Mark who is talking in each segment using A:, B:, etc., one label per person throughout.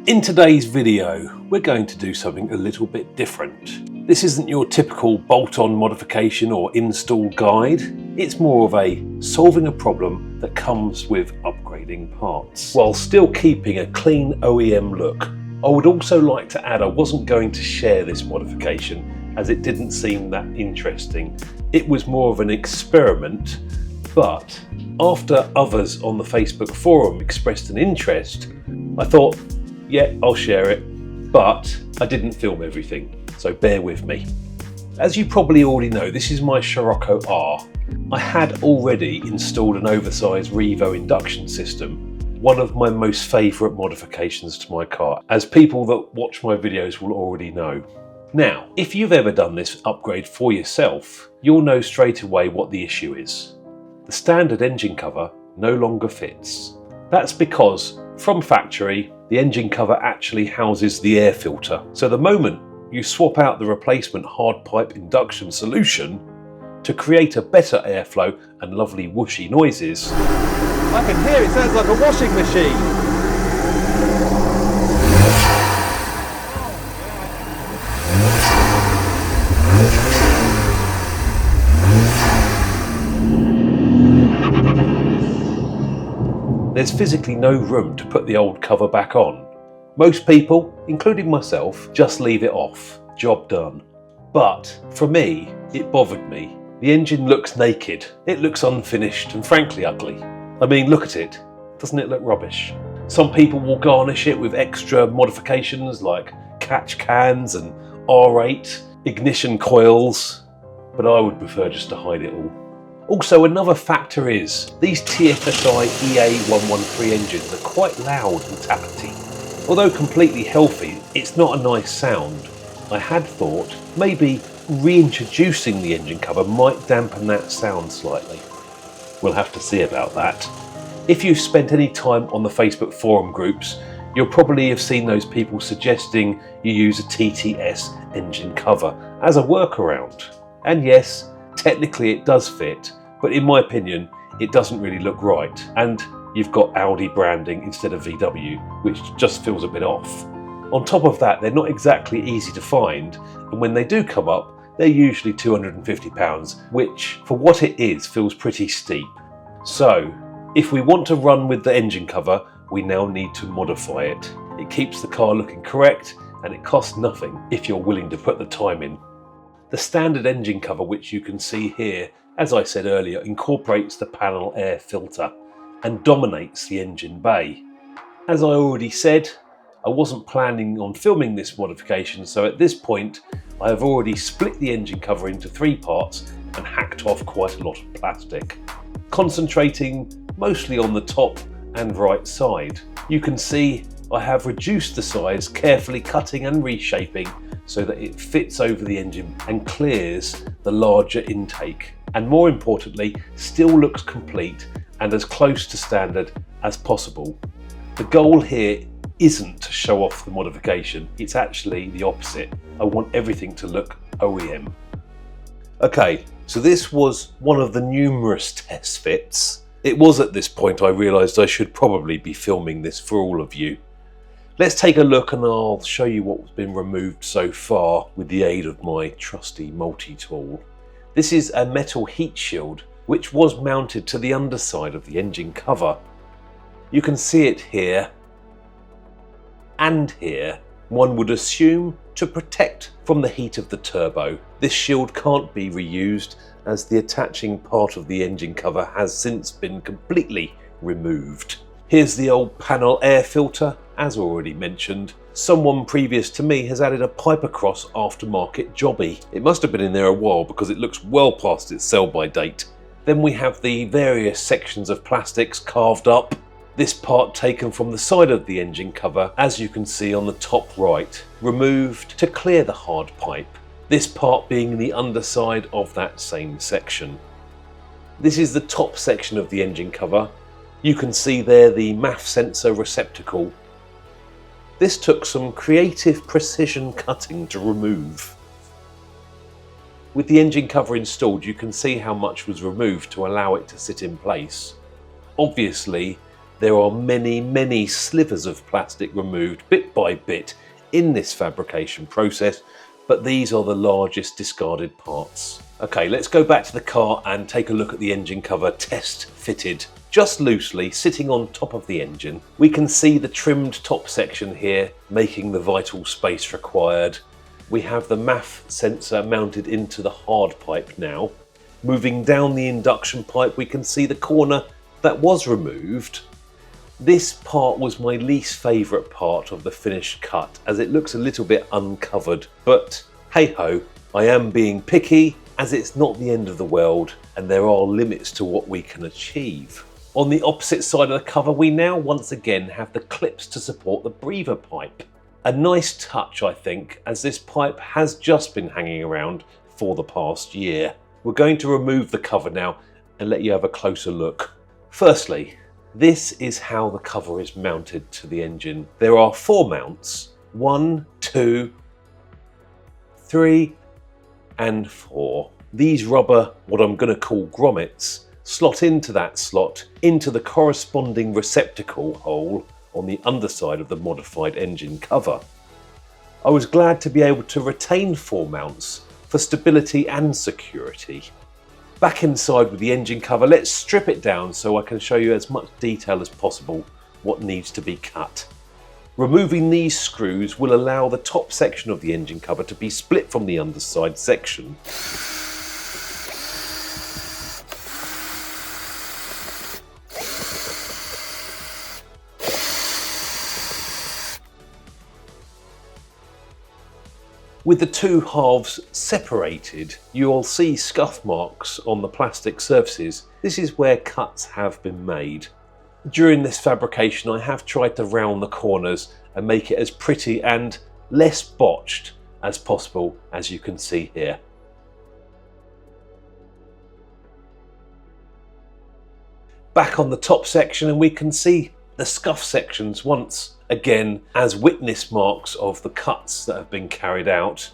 A: In today's video, we're going to do something a little bit different. This isn't your typical bolt-on modification or install guide. It's more of a solving a problem that comes with upgrading parts, while still keeping a clean OEM look. I would also like to add I wasn't going to share this modification as it didn't seem that interesting. It was more of an experiment, but after others on the Facebook forum expressed an interest, I thought, yeah, I'll share it, but I didn't film everything, so bear with me. As you probably already know, this is my Scirocco R. I had already installed an oversized Revo induction system, one of my most favourite modifications to my car, as people that watch my videos will already know. Now, if you've ever done this upgrade for yourself, you'll know straight away what the issue is. The standard engine cover no longer fits. That's because, from factory, the engine cover actually houses the air filter. So the moment you swap out the replacement hard pipe induction solution to create a better airflow and lovely whooshy noises.
B: I can hear it, sounds like a washing machine.
A: There's physically no room to put the old cover back on. Most people, including myself, just leave it off. Job done. But for me, it bothered me. The engine looks naked, it looks unfinished and frankly ugly. I mean, look at it. Doesn't it look rubbish? Some people will garnish it with extra modifications like catch cans and R8 ignition coils, but I would prefer just to hide it all. Also, another factor is these TFSI EA113 engines are quite loud and tappety. Although completely healthy, it's not a nice sound. I had thought maybe reintroducing the engine cover might dampen that sound slightly. We'll have to see about that. If you've spent any time on the Facebook forum groups, you'll probably have seen those people suggesting you use a TTS engine cover as a workaround. And yes, technically it does fit, but in my opinion, it doesn't really look right. And you've got Audi branding instead of VW, which just feels a bit off. On top of that, they're not exactly easy to find, and when they do come up, they're usually £250, which for what it is feels pretty steep. So, if we want to run with the engine cover, we now need to modify it. It keeps the car looking correct, and it costs nothing if you're willing to put the time in. The standard engine cover, which you can see here, as I said earlier, incorporates the panel air filter and dominates the engine bay. As I already said, I wasn't planning on filming this modification, so at this point I have already split the engine cover into 3 parts and hacked off quite a lot of plastic, concentrating mostly on the top and right side. You can see I have reduced the size, carefully cutting and reshaping so that it fits over the engine and clears the larger intake, and more importantly, still looks complete and as close to standard as possible. The goal here isn't to show off the modification, it's actually the opposite. I want everything to look OEM. Okay, so this was one of the numerous test fits. It was at this point I realised I should probably be filming this for all of you. Let's take a look and I'll show you what's been removed so far with the aid of my trusty multi-tool. This is a metal heat shield which was mounted to the underside of the engine cover. You can see it here and here. One would assume to protect from the heat of the turbo. This shield can't be reused as the attaching part of the engine cover has since been completely removed. Here's the old panel air filter, as already mentioned. Someone previous to me has added a pipe across aftermarket jobby. It must have been in there a while because it looks well past its sell-by date. Then we have the various sections of plastics carved up. This part taken from the side of the engine cover, as you can see on the top right, removed to clear the hard pipe. This part being the underside of that same section. This is the top section of the engine cover. You can see there the MAF sensor receptacle. This took some creative precision cutting to remove. With the engine cover installed, you can see how much was removed to allow it to sit in place. Obviously, There are many slivers of plastic removed bit by bit in this fabrication process, but these are the largest discarded parts. Okay, let's go back to the car and take a look at the engine cover test fitted. Just loosely sitting on top of the engine, we can see the trimmed top section here, making the vital space required. We have the MAF sensor mounted into the hard pipe now. Moving down the induction pipe, we can see the corner that was removed. This part was my least favourite part of the finished cut, as it looks a little bit uncovered, but hey ho, I am being picky, as it's not the end of the world and there are limits to what we can achieve. On the opposite side of the cover, we now once again have the clips to support the breather pipe. A nice touch, I think, as this pipe has just been hanging around for the past year. We're going to remove the cover now and let you have a closer look. Firstly, this is how the cover is mounted to the engine. There are 4 mounts, 1, 2, 3 and 4. These rubber, what I'm going to call grommets, slot into that slot into the corresponding receptacle hole on the underside of the modified engine cover. I was glad to be able to retain 4 mounts for stability and security. Back inside with the engine cover, let's strip it down so I can show you as much detail as possible what needs to be cut. Removing these screws will allow the top section of the engine cover to be split from the underside section. With the 2 halves separated, you'll see scuff marks on the plastic surfaces. This is where cuts have been made. During this fabrication, I have tried to round the corners and make it as pretty and less botched as possible, as you can see here. Back on the top section, and we can see the scuff sections once again as witness marks of the cuts that have been carried out.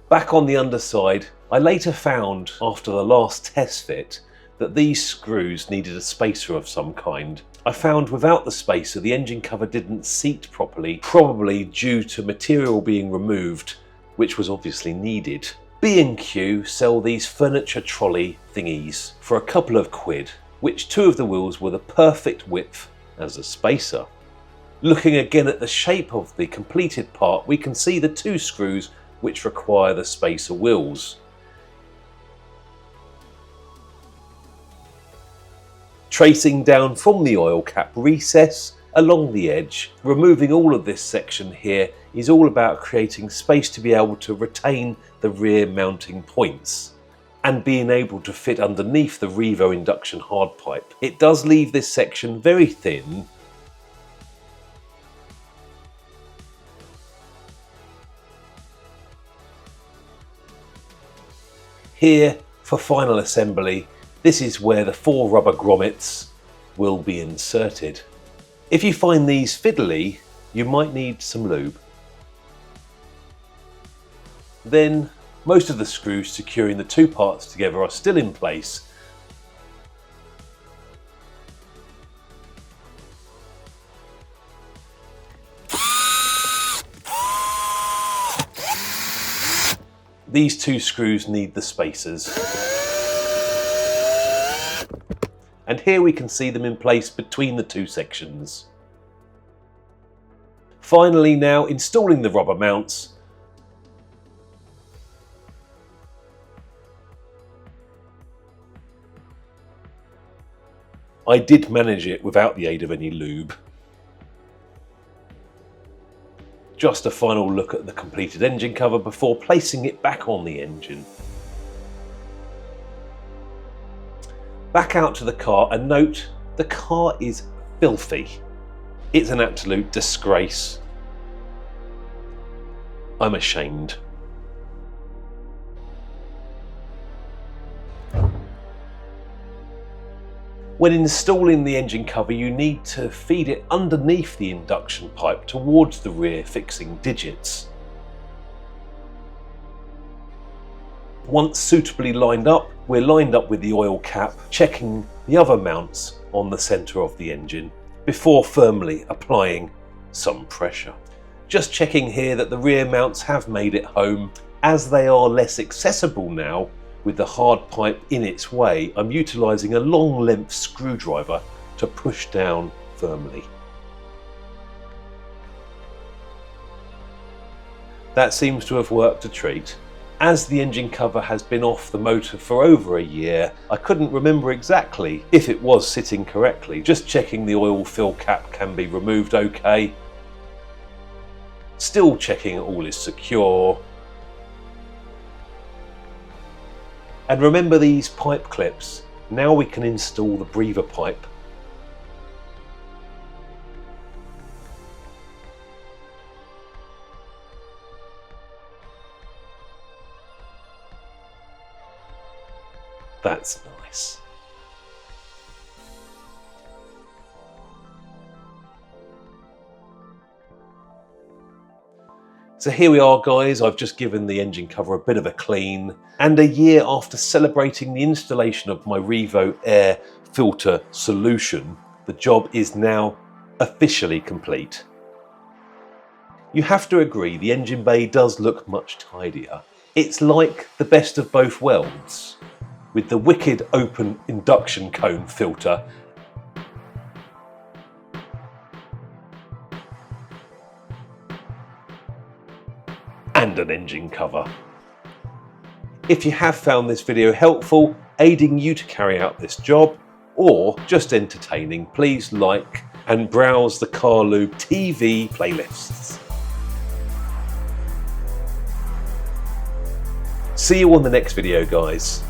A: Back on the underside, I later found after the last test fit that these screws needed a spacer of some kind. I found without the spacer the engine cover didn't seat properly, probably due to material being removed, which was obviously needed. B&Q sell these furniture trolley thingies for a couple of quid, which 2 of the wheels were the perfect width as a spacer. Looking again at the shape of the completed part, we can see the 2 screws which require the spacer wheels. Tracing down from the oil cap recess along the edge, removing all of this section here is all about creating space to be able to retain the rear mounting points and being able to fit underneath the Revo induction hardpipe. It does leave this section very thin, here for final assembly. This is where the 4 rubber grommets will be inserted. If you find these fiddly, you might need some lube. Then most of the screws securing the 2 parts together are still in place. These 2 screws need the spacers. And here we can see them in place between the 2 sections. Finally now installing the rubber mounts. I did manage it without the aid of any lube. Just a final look at the completed engine cover before placing it back on the engine. Back out to the car, and note the car is filthy. It's an absolute disgrace. I'm ashamed. When installing the engine cover, you need to feed it underneath the induction pipe towards the rear fixing digits. Once suitably lined up, we're lined up with the oil cap, checking the other mounts on the centre of the engine before firmly applying some pressure. Just checking here that the rear mounts have made it home. As they are less accessible now, with the hard pipe in its way, I'm utilising a long length screwdriver to push down firmly. That seems to have worked a treat. As the engine cover has been off the motor for over a year, I couldn't remember exactly if it was sitting correctly. Just checking the oil fill cap can be removed okay. Still checking all is secure. And remember these pipe clips. Now we can install the breather pipe. That's nice. So here we are guys, I've just given the engine cover a bit of a clean, and a year after celebrating the installation of my Revo air filter solution, the job is now officially complete. You have to agree the engine bay does look much tidier. It's like the best of both worlds, with the wicked open induction cone filter and an engine cover. If you have found this video helpful, aiding you to carry out this job, or just entertaining, please like and browse the Car Lube TV playlists. See you on the next video, guys.